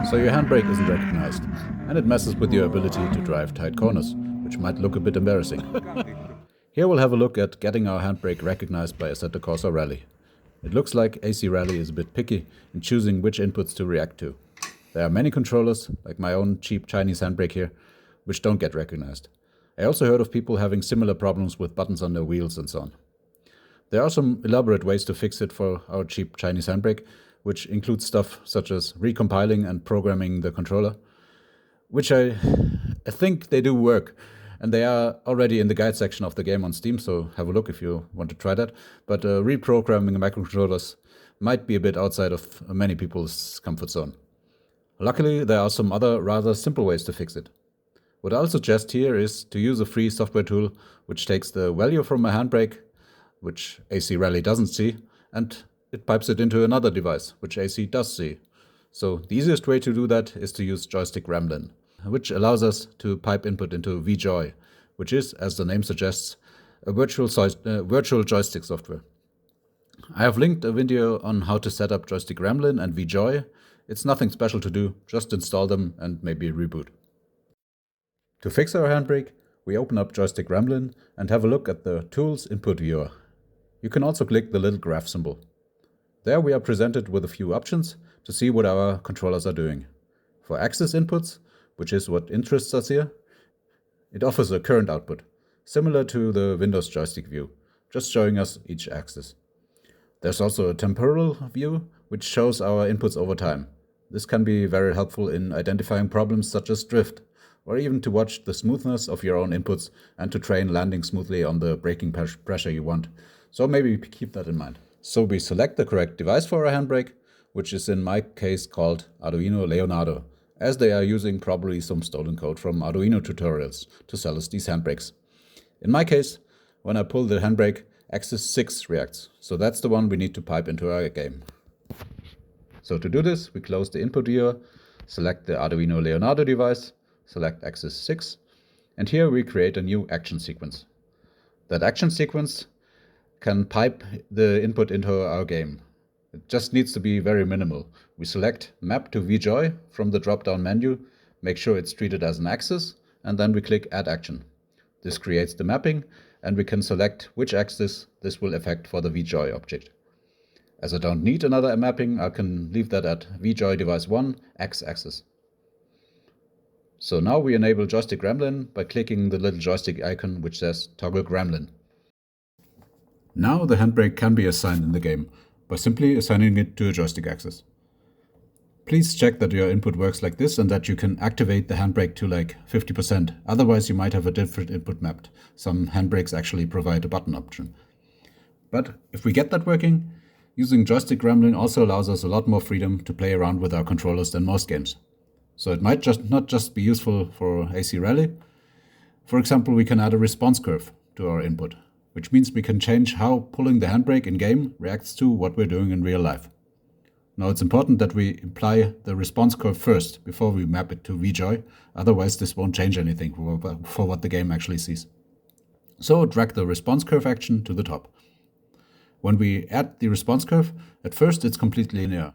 so your handbrake isn't recognized, and it messes with your ability to drive tight corners, which might look a bit embarrassing. Here we'll have a look at getting our handbrake recognized by Assetto Corsa Rally. It looks like AC Rally is a bit picky in choosing which inputs to react to. There are many controllers, like my own cheap Chinese handbrake here, which don't get recognized. I also heard of people having similar problems with buttons on their wheels and so on. There are some elaborate ways to fix it for our cheap Chinese handbrake, which includes stuff such as recompiling and programming the controller, which I think they do work. And they are already in the guide section of the game on Steam, so have a look if you want to try that. But reprogramming microcontrollers might be a bit outside of many people's comfort zone. Luckily, there are some other rather simple ways to fix it. What I'll suggest here is to use a free software tool which takes the value from a handbrake, which AC Rally doesn't see, and it pipes it into another device, which AC does see. So the easiest way to do that is to use Joystick Gremlin, which allows us to pipe input into VJoy, which is, as the name suggests, a virtual joystick software. I have linked a video on how to set up Joystick Gremlin and VJoy. It's nothing special to do, just install them and maybe reboot. To fix our handbrake, we open up Joystick Gremlin and have a look at the Tools input viewer. You can also click the little graph symbol. There we are presented with a few options to see what our controllers are doing. For axis inputs, which is what interests us here, it offers a current output, similar to the Windows joystick view, just showing us each axis. There's also a temporal view, which shows our inputs over time. This can be very helpful in identifying problems such as drift, or even to watch the smoothness of your own inputs and to train landing smoothly on the braking pressure you want. So maybe keep that in mind. So we select the correct device for our handbrake, which is in my case called Arduino Leonardo, as they are using probably some stolen code from Arduino tutorials to sell us these handbrakes. In my case, when I pull the handbrake, axis 6 reacts, so that's the one we need to pipe into our game. So to do this, we close the input viewer, select the Arduino Leonardo device, select axis 6, and here we create a new action sequence. That action sequence can pipe the input into our game. It just needs to be very minimal. We select Map to VJoy from the drop-down menu, make sure it's treated as an axis, and then we click Add Action. This creates the mapping, and we can select which axis this will affect for the VJoy object. As I don't need another mapping, I can leave that at VJoy device 1, X-axis. So now we enable Joystick Gremlin by clicking the little joystick icon which says Toggle Gremlin. Now the handbrake can be assigned in the game by simply assigning it to a joystick axis. Please check that your input works like this and that you can activate the handbrake to like 50%, otherwise you might have a different input mapped. Some handbrakes actually provide a button option. But if we get that working, using Joystick Gremlin also allows us a lot more freedom to play around with our controllers than most games. So it might not just be useful for AC Rally. For example, we can add a response curve to our input, which means we can change how pulling the handbrake in-game reacts to what we're doing in real life. Now it's important that we apply the response curve first before we map it to VJoy, otherwise this won't change anything for what the game actually sees. So drag the response curve action to the top. When we add the response curve, at first it's completely linear.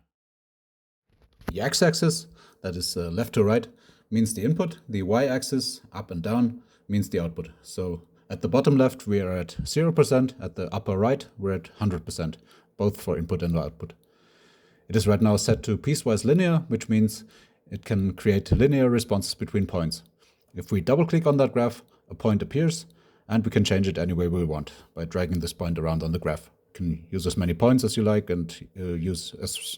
The x-axis, that is left to right, means the input, the y-axis, up and down, means the output. So at the bottom left we are at 0%, at the upper right we're at 100%, both for input and output. It is right now set to piecewise linear, which means it can create linear responses between points. If we double click on that graph, a point appears, and we can change it any way we want by dragging this point around on the graph. You can use as many points as you like and use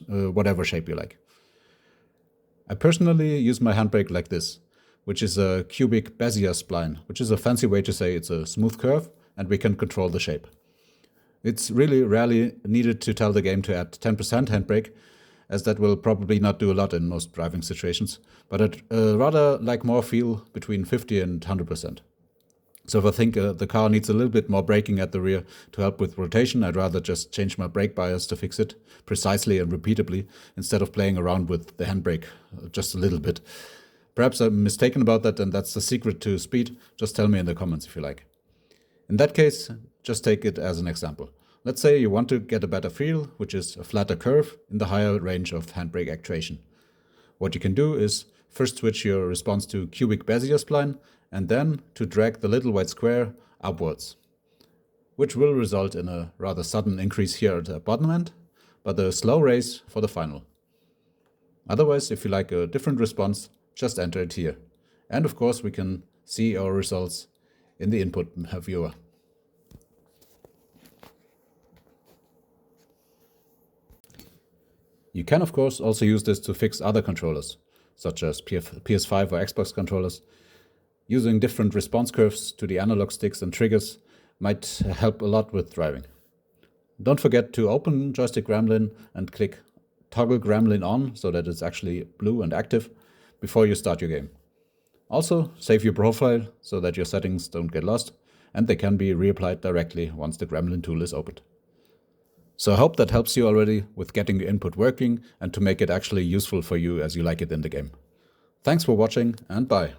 whatever shape you like. I personally use my handbrake like this, which is a cubic Bezier spline, which is a fancy way to say it's a smooth curve and we can control the shape. It's really rarely needed to tell the game to add 10% handbrake, as that will probably not do a lot in most driving situations, but I'd rather like more feel between 50 and 100%. So if I think the car needs a little bit more braking at the rear to help with rotation, I'd rather just change my brake bias to fix it precisely and repeatably, instead of playing around with the handbrake just a little bit. Perhaps I'm mistaken about that and that's the secret to speed. Just tell me in the comments if you like. In that case, just take it as an example. Let's say you want to get a better feel, which is a flatter curve in the higher range of handbrake actuation. What you can do is first switch your response to cubic Bezier spline and then to drag the little white square upwards, which will result in a rather sudden increase here at the bottom end, but a slow race for the final. Otherwise, if you like a different response, just enter it here. And of course, we can see our results in the input viewer. You can of course also use this to fix other controllers, such as PS5 or Xbox controllers. Using different response curves to the analog sticks and triggers might help a lot with driving. Don't forget to open Joystick Gremlin and click Toggle Gremlin on so that it's actually blue and active before you start your game. Also, save your profile so that your settings don't get lost and they can be reapplied directly once the Gremlin tool is opened. So I hope that helps you already with getting the input working and to make it actually useful for you as you like it in the game. Thanks for watching and bye.